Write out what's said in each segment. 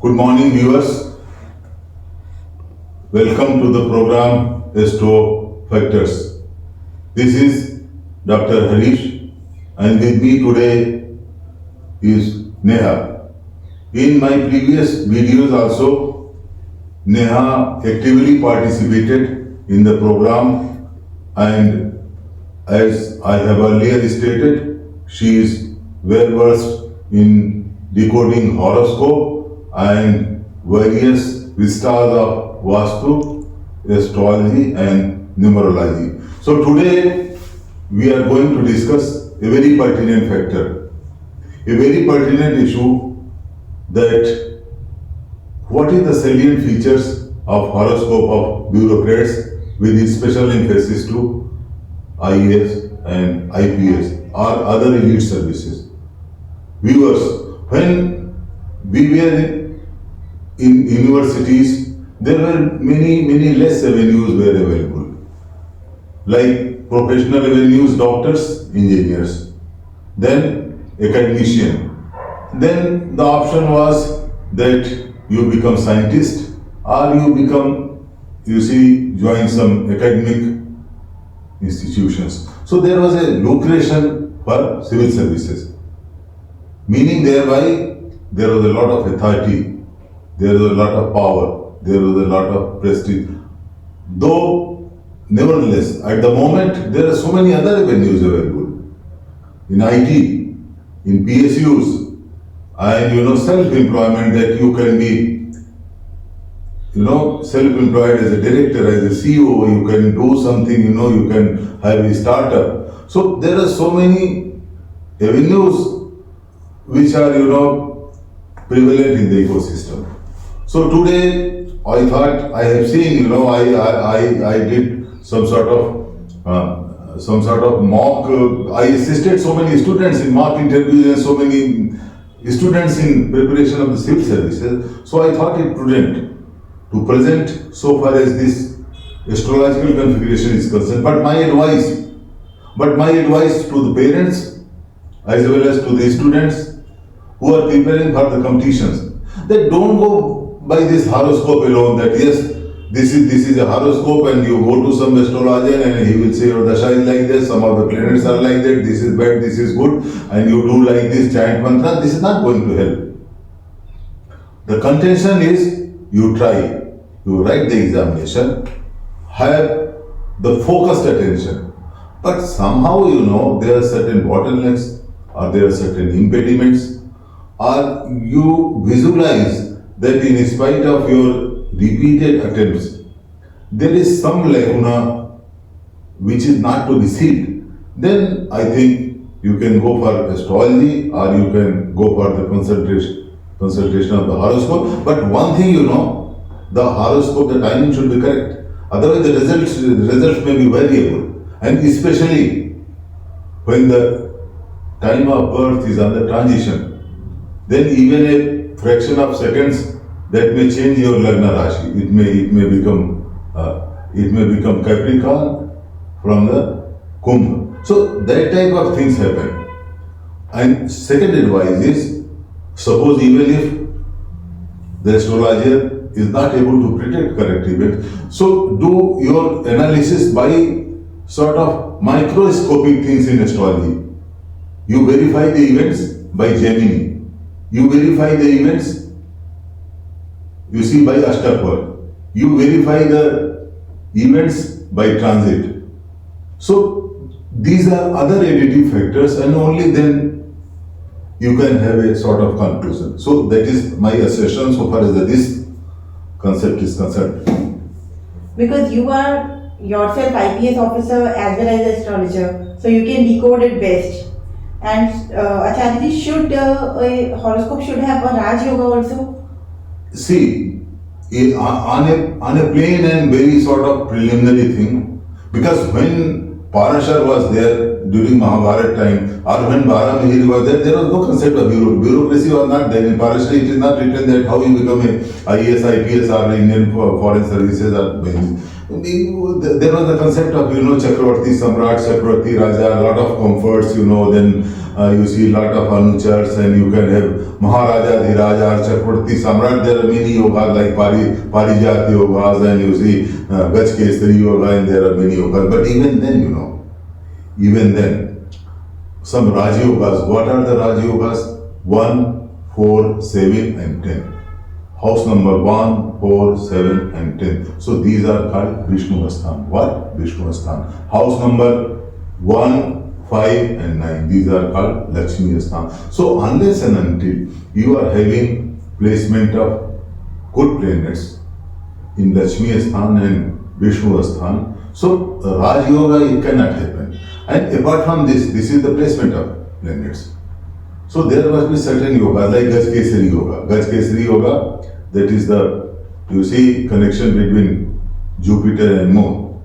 Good morning, viewers. Welcome to the program Astro Factors. This is Dr Harish, and with me today is Neha. In my previous videos also, Neha actively participated in the program, and as I have earlier stated, she is well versed in decoding horoscope and various vistas of Vastu, astrology and numerology. So today we are going to discuss a very pertinent factor, a very pertinent issue, that what is the salient features of horoscope of bureaucrats with its special emphasis to IAS and IPS or other elite services. Viewers, when we were in universities, there were many less avenues were available, like professional avenues, doctors, engineers, then academician. Then the option was that you become scientist or you become, join some academic institutions. So there was a lucration for civil services, meaning thereby there was a lot of authority, there was a lot of power, there was a lot of prestige. Though, nevertheless, at the moment, there are so many other avenues available. In IT, in PSUs, and self-employment, that you can be, self-employed as a director, as a CEO, you can do something, you can have a startup. So there are so many avenues which are, prevalent in the ecosystem. So today, I thought, I have seen, I did some sort of mock. I assisted so many students in mock interviews and so many students in preparation of the civil services. So I thought it prudent to present so far as this astrological configuration is concerned. But my advice to the parents as well as to the students who are preparing for the competitions, that don't go by this horoscope alone, that yes, this is a horoscope and you go to some astrologer and he will say your dasha is like this, some of the planets are like that, this is bad, this is good, and you do like this, chant mantra. This is not going to help. The contention is you try, you write the examination, have the focused attention, but somehow there are certain bottlenecks or there are certain impediments, or you visualize that in spite of your repeated attempts, there is some lacuna which is not to be sealed. Then I think you can go for astrology or you can go for the consultation of the horoscope. But one thing the horoscope, the timing should be correct. Otherwise the results may be variable. And especially when the time of birth is under transition, then even a fraction of seconds that may change your Lagna Rashi. It may become Capricorn from the Kumbh. So that type of things happen. And second advice is, suppose even if the astrologer is not able to predict correct events, so do your analysis by sort of microscopic things in astrology. You verify the events by Gemini. You verify the events, by Ashtakvar. You verify the events by transit. So these are other additive factors, and only then you can have a sort of conclusion. So that is my assertion so far as this concept is concerned. Because you are yourself IPS officer as well as astrologer, so you can decode it best. And Acharya, should a horoscope should have a Raj Yoga also? See, on a plain and very sort of preliminary thing, because when Parashar was there during Mahabharata time, or when Baramihir was there was no concept of bureaucracy was not there. In Parashar it is not written that how you become a IAS, IPS or Indian foreign services or there was the concept of Chakravarti Samrat, Chakravarti Raja, a lot of comforts, then you see lot of anuchars, and you can have Maharaja, Dhiraja, Chakravarti, Samrat. There are many yogas like Parijat yogas, and you see Gaj Kesari yoga, and there are many yogas. But even then, even then, some Raj yogas. What are the Raj yogas? 1, 4, 7, and 10. House number 1, 4, 7, and 10. So these are called Vishnu Asthan. What? Vishnu Asthan. House number 1, 5, and 9. These are called Lakshmi Asthan. So unless and until you are having placement of good planets in Lakshmi Asthan and Vishnu Asthan, so Raj Yoga, it cannot happen. And apart from this is the placement of planets. So there must be certain yoga like Gaj Kesari Yoga. Gaj Kesari Yoga, that is the, you see, connection between Jupiter and Moon.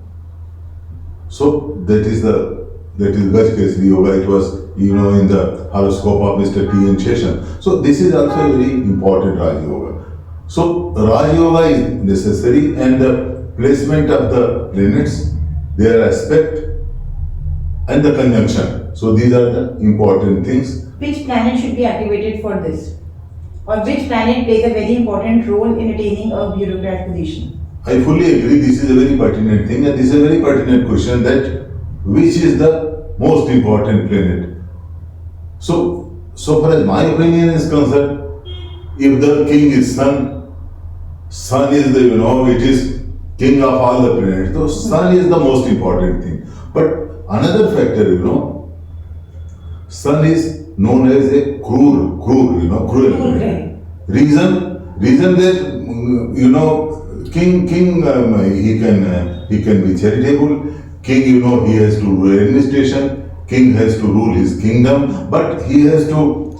So that is Gaj Kesari Yoga. It was, in the horoscope of Mr. T. N. Sheshan. So this is also a very important Raj Yoga. So Raj Yoga is necessary, and the placement of the planets, their aspect, and the conjunction. So these are the important things. Which planet should be activated for this? Or which planet plays a very important role in attaining a bureaucrat position? I fully agree. This is a very pertinent thing, and this is a very pertinent question, that which is the most important planet. So far as my opinion is concerned, if the king is Sun is the, it is king of all the planets. So Sun is the most important thing. But another factor, Sun is known as a cruel planet. Reason that, king, he can be charitable. King, he has to rule administration. King has to rule his kingdom, but he has to,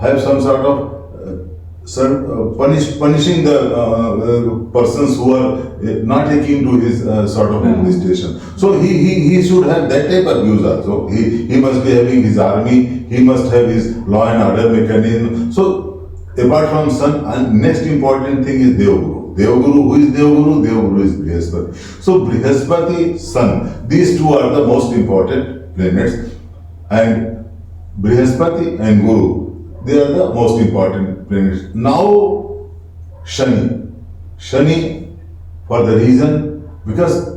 have some sort of punishing the persons who are not taking to his sort of administration. So he should have that type of views also. He must be having his army. He must have his law and order mechanism. So apart from Sun, and next important thing is Devaguru. Who is Devaguru? Devaguru is Brihaspati. So Brihaspati, Sun, these two are the most important planets, and Brihaspati and Guru, they are the most important planets. Now Shani, for the reason, because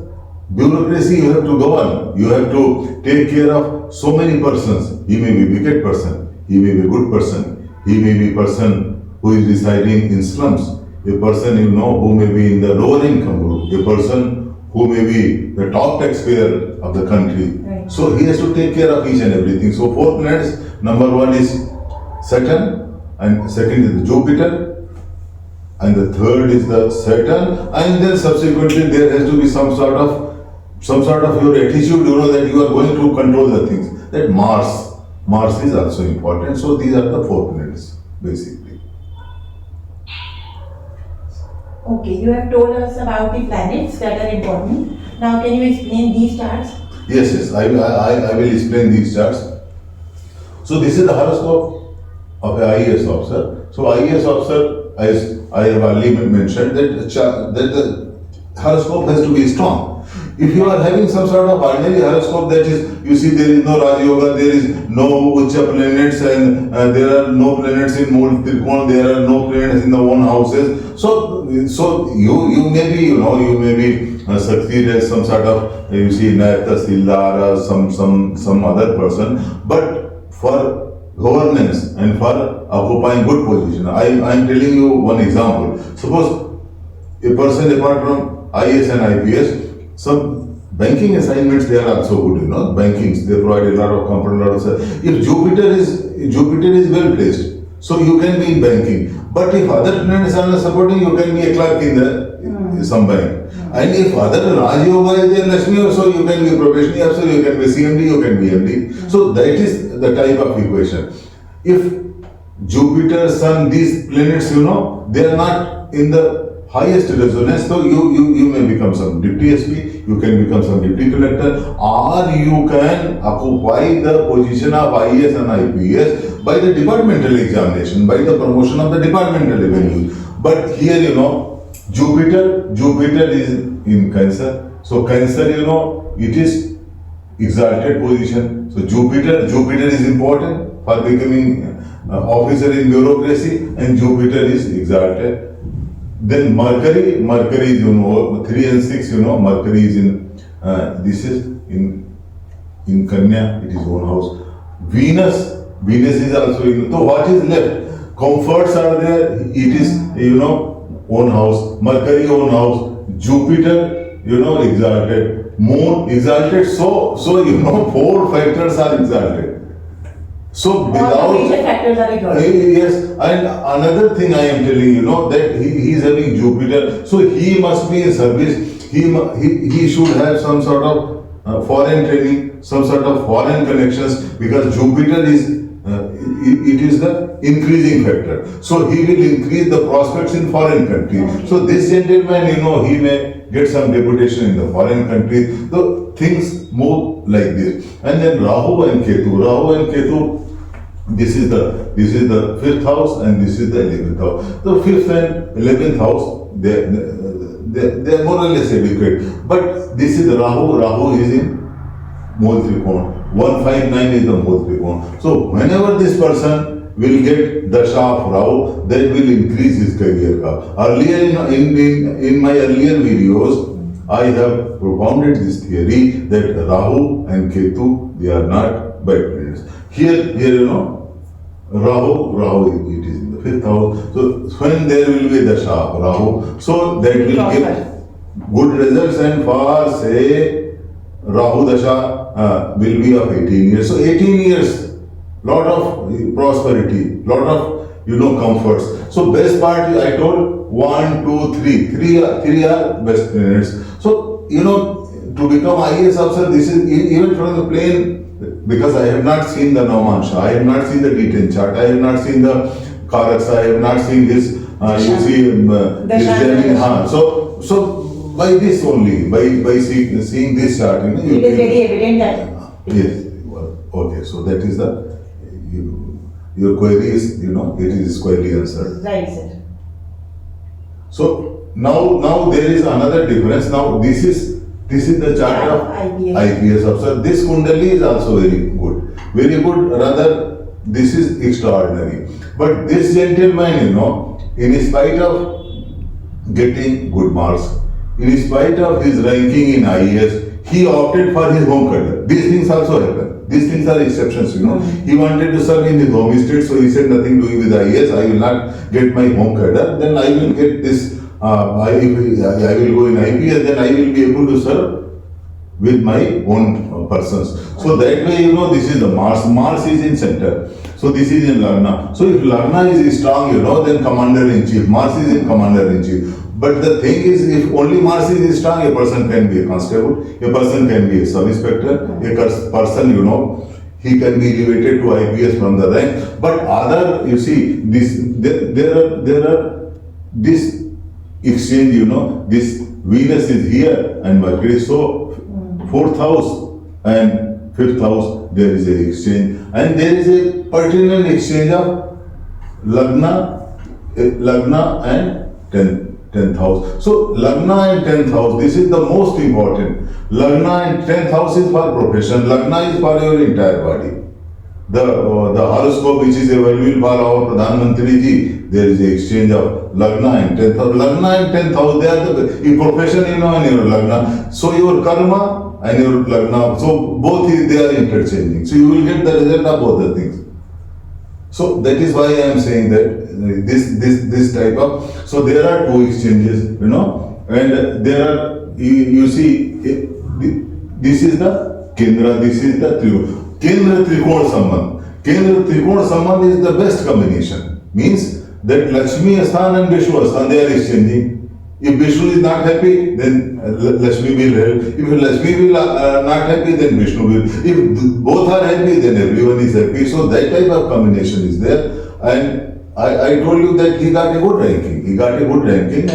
bureaucracy you have to govern, you have to take care of so many persons. He may be wicked person, he may be good person, he may be person who is residing in slums, a person who may be in the lower income group, a person who may be the top taxpayer of the country. Right. So he has to take care of each and everything. So 4 planets, number 1 is Saturn, and second is Jupiter, and the third is the Saturn, and then subsequently there has to be some sort of your attitude, that you are going to control the things. That Mars is also important. So these are the 4 planets basically. Okay, you have told us about the planets that are important. Now can you explain these charts? Yes, I will explain these charts. So this is the horoscope of an IAS officer. So IAS officer, as I have already mentioned, that the horoscope has to be strong. If you are having some sort of ordinary horoscope, that is, you see there is no Raj Yoga, there is no Ucha planets, and there are no planets in Mool Trikon, there are no planets in the own houses. So you may be succeed as some sort of, you see, Nayata Sildar or some other person, but for governance and for occupying good position. I am telling you one example. Suppose a person apart from IAS and IPS, some banking assignments, they are also good, bankings, they provide a lot of component. If Jupiter is well placed, so you can be in banking. But if other planets are not supporting, you can be a clerk in some bank. And if other Raj Yoga is there, Lakshmi, so you can be a probationary officer, you can be CMD, you can be MD. So that is the type of equation. If Jupiter, Sun, these planets, they are not in the highest resonance, so you may become some deputy SP, you can become some deputy collector, or you can occupy the position of IAS and IPS by the departmental examination, by the promotion of the departmental revenue. But here, Jupiter is in Cancer. So Cancer, it is exalted position. So Jupiter is important for becoming officer in bureaucracy, and Jupiter is exalted. Then Mercury is 3 and 6. Mercury is in this is in Kanya, it is own house. Venus is also in. So what is left? Comforts are there. It is own house. Mercury own house. Jupiter exalted. Moon exalted. So 4 factors are exalted. So All without the major factors are exalted. yes, and another thing I am telling that he is having Jupiter, so he must be in service. He should have some sort of foreign training, some sort of foreign connections, because Jupiter is it is the increasing factor. So he will increase the prospects in foreign countries. Okay. So this gentleman, he may get some deputation in the foreign countries. So things move like this. And then Rahu and Ketu, this is the 5th house and this is the 11th house. The 5th and 11th house, they are more or less adequate. But this is the Rahu is in Mool Trikon. 159 is the Mool Trikon. So whenever this person will get Dasha of Rahu, that will increase his career. Earlier in my earlier videos, I have propounded this theory that Rahu and Ketu, they are not bad planets. Here Rahu, it is in the 5th house. So when there will be Dasha of Rahu, so that will give good results, and for say Rahu Dasha will be of 18 years. So 18 years, lot of prosperity, lot of comforts. So best part I told 1, 2, 3. Three are best planets. So to become IAS officer, this is even from the plane, because I have not seen the Naumansha, I have not seen the D10 chart, I have not seen the Karaksa, I have not seen his his journey. So by this only, by seeing this chart, It is very evident that. Yes. Okay. So that is your query is it is squarely answered. Right, sir. So now there is another difference. Now this is the chart of IPS officer. This Kundali is also very good. Very good. Rather, this is extraordinary. But this gentleman, in spite of getting good marks, in spite of his ranking in IAS, he opted for his home cadre. These things also happen. These things are exceptions, He wanted to serve in his home state, so he said nothing doing with IAS. I will not get my home cadre. Then I will get this. I will go in IPS. Then I will be able to serve with my own persons. So that way, this is the Mars. Mars is in center. So this is in Lagna. So if Lagna is strong, then Commander-in-Chief. Mars is in Commander-in-Chief. But the thing is, if only Mars is strong, a person can be a constable, a person can be a sub-inspector, a person, he can be elevated to IPS from the rank. But other, there are this exchange, this Venus is here and Mercury. So 4th house and 5th house, there is a exchange. And there is a pertinent exchange of Lagna and 10th house. So Lagna and 10th house, this is the most important. Lagna and 10th house is for profession. Lagna is for your entire body. The horoscope which is available for our Pradhan Mantri ji, there is an exchange of Lagna and 10th house. Lagna and 10th house, they are in profession, and your Lagna. So your karma and your Lagna, so both they are interchanging. So you will get the result of both the things. So that is why I am saying that this type of, so there are 2 exchanges, and there are, you see, this is the Kendra, this is the Trikona. Kendra Trikona Sambandh. Kendra Trikona Sambandh is the best combination. Means that Lakshmi Asthan and Vishnu Asthan, they are exchanging. If Vishnu is not happy, then Lakshmi will help. If Lakshmi will not happy, then Vishnu will. If both are happy, then everyone is happy. So that type of combination is there. And I told you that he got a good ranking. He got a good ranking,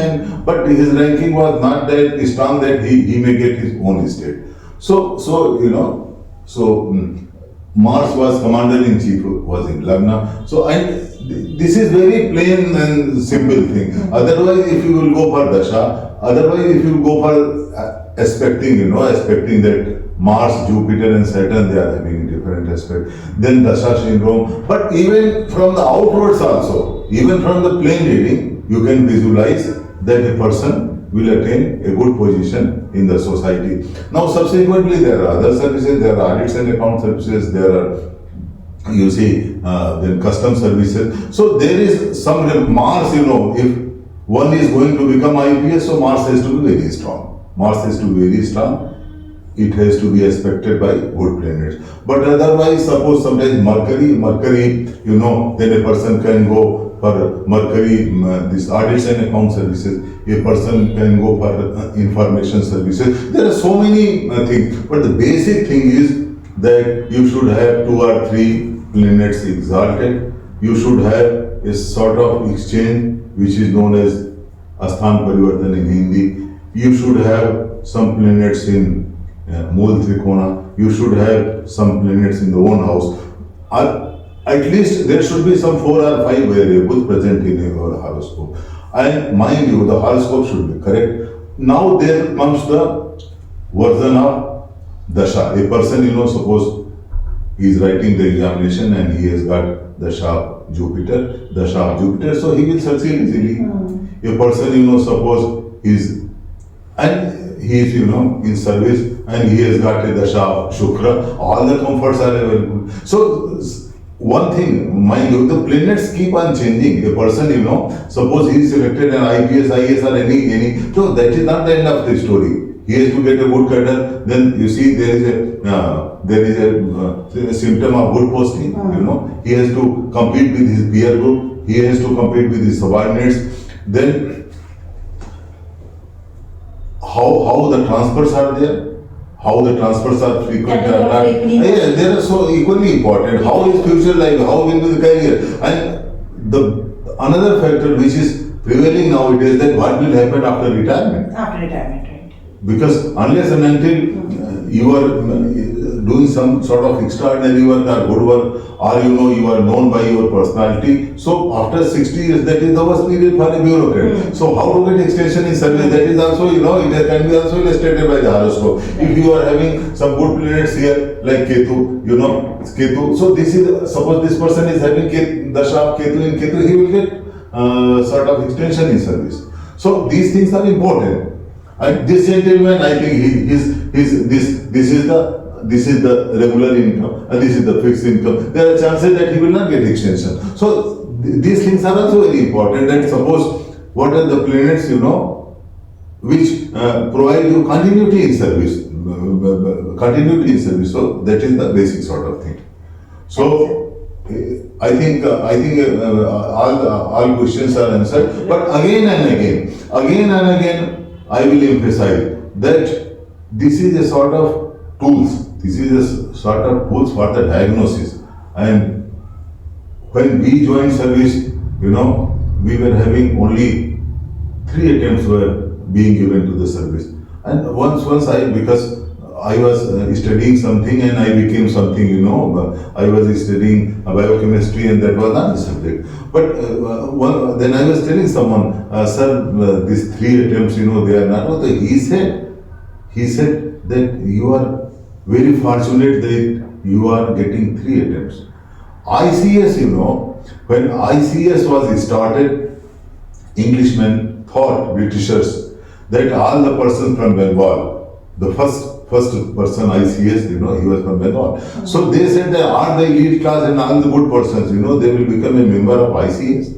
but his ranking was not that strong that he may get his own state. So Mars was Commander-in-Chief, was in Lagna. So this is very plain and simple thing. Otherwise, if you will go for Dasha, otherwise if you go for expecting that Mars, Jupiter and Saturn, they are having different aspect. Then Dasha syndrome. But even from the outwards also, even from the plain reading, you can visualize that a person will attain a good position in the society. Now subsequently there are other services, there are audits and account services, there are you see then custom services. So there is some Mars, if one is going to become IPS, so Mars has to be very strong. Mars has to be very strong. It has to be expected by good planets. But otherwise, suppose sometimes Mercury, then a person can go for Mercury, this audits and account services. A person can go for information services. There are so many things. But the basic thing is that you should have 2 or 3 planets exalted. You should have a sort of exchange which is known as Asthan Parivartan in Hindi. You should have some planets in Mool Trikona. You should have some planets in the own house. At least there should be some 4 or 5 variables present in your horoscope. And mind you, the horoscope should be correct. Now there comes the version of Dasha. A person, suppose he is writing the examination and he has got Dasha of Jupiter, so he will succeed easily. A person, suppose he is in service and he has got a Dasha of Shukra, all the comforts are available. So one thing, mind you, the planets keep on changing. A person, suppose he is selected an IPS, IAS or any, so that is not the end of the story. He has to get a good cadre. Then you see there is a symptom of good posting. He has to compete with his peer group. He has to compete with his subordinates. Then how the transfers are there, how the transfers are frequent or not. Yeah, they are so equally important. How is future life? How will be the career? And the another factor which is prevailing nowadays, that what will happen after retirement. After retirement, right. Because unless and until you are doing some sort of extraordinary work or good work, or you are known by your personality, so after 60 years, that is the worst period for a bureaucrat. So how to get extension in service, that is also, it can be also illustrated by the horoscope. If you are having some good planets here, like Ketu, Ketu, so this is, suppose this person is having Dasha of Ketu in Ketu, he will get sort of extension in service. So these things are important. And this gentleman, I think this is the regular income and this is the fixed income. There are chances that he will not get extension. So these things are also very important. And suppose what are the planets, which provide you continuity in service. So that is the basic sort of thing. So I think all questions are answered. But again and again, I will emphasize that this is a sort of tools. This is a sort of tools for the diagnosis. And when we joined service, we were having only 3 attempts were being given to the service. And once because I was studying something and I became something, I was studying biochemistry and that was not the subject. But then I was telling someone, sir, these 3 attempts, they are not. He said that you are very fortunate that you are getting 3 attempts. ICS, when ICS was started, Englishmen thought, Britishers, that all the persons from Bengal, the first person ICS, he was from Bengal. So they said that are the elite class and all the good persons, they will become a member of ICS.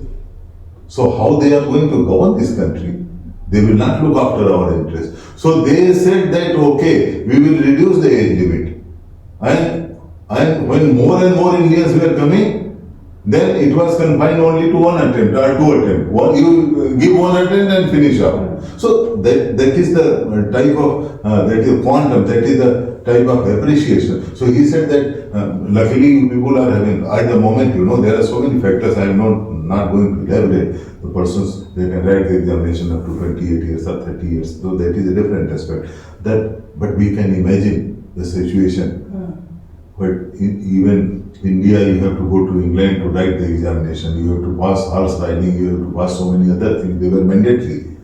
So how they are going to govern this country? They will not look after our interests. So they said that, okay, we will reduce the age limit. And when more and more Indians were coming, then it was confined only to 1 attempt or 2 attempts. You give 1 attempt and finish up. So that is the type of, that is quantum, that is the type of appreciation. So he said that luckily people are having, at the moment, there are so many factors, I am not going to elaborate. The persons, they can write the examination up to 28 years or 30 years. So that is a different aspect. But we can imagine the situation. But even India, you have to go to England to write the examination. You have to pass horse riding. You have to pass so many other things. They were mandatory.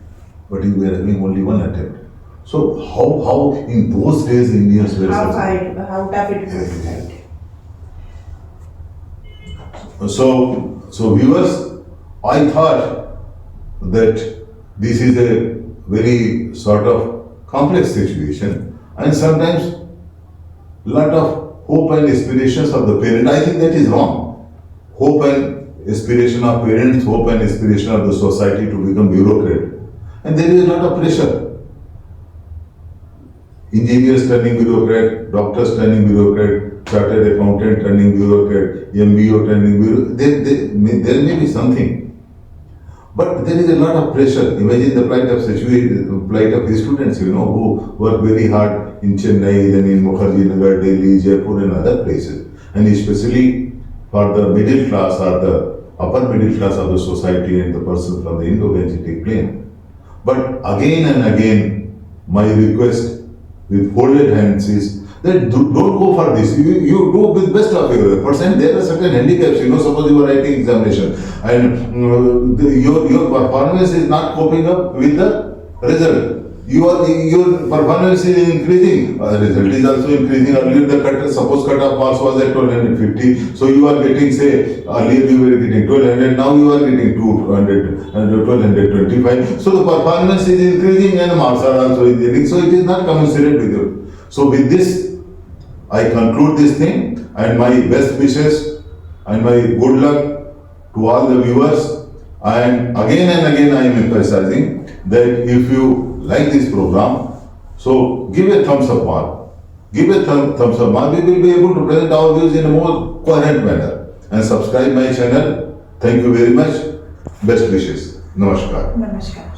But you were having only 1 attempt. So how in those days Indians were How such- hard, how tough it was, right? So viewers, I thought that this is a very sort of complex situation, and sometimes lot of hope and aspirations of the parent. I think that is wrong. Hope and aspiration of parents, hope and aspiration of the society to become bureaucrat, and there is a lot of pressure. Engineers turning bureaucrat, doctors turning bureaucrat, chartered accountant turning bureaucrat, MBO turning bureaucrat. There may be something. But there is a lot of pressure. Imagine the plight of the students, who work very hard in Chennai, then in Mukherjee Nagar, Delhi, Jaipur, and other places. And especially for the middle class or the upper middle class of the society and the person from the Indo-Gangetic plain. But again and again, my request with folded hands is that don't go for this. You do with best of your efforts, and there are certain handicaps. Suppose you are writing examination and your performance is not coping up with the result. Your performance is increasing, result is also increasing. Earlier the cut-off marks was at 1250, so you are getting, say, earlier you were getting 1200, now you are getting 200 and 1225. So the performance is increasing and marks are also increasing, so it is not commensurate with you. So with this, I conclude this thing, and my best wishes and my good luck to all the viewers. And again I am emphasizing that if you like this program, so give a thumbs up mark. Give a thumbs up mark. We will be able to present our views in a more coherent manner. And subscribe my channel. Thank you very much. Best wishes. Namaskar. Namaskar.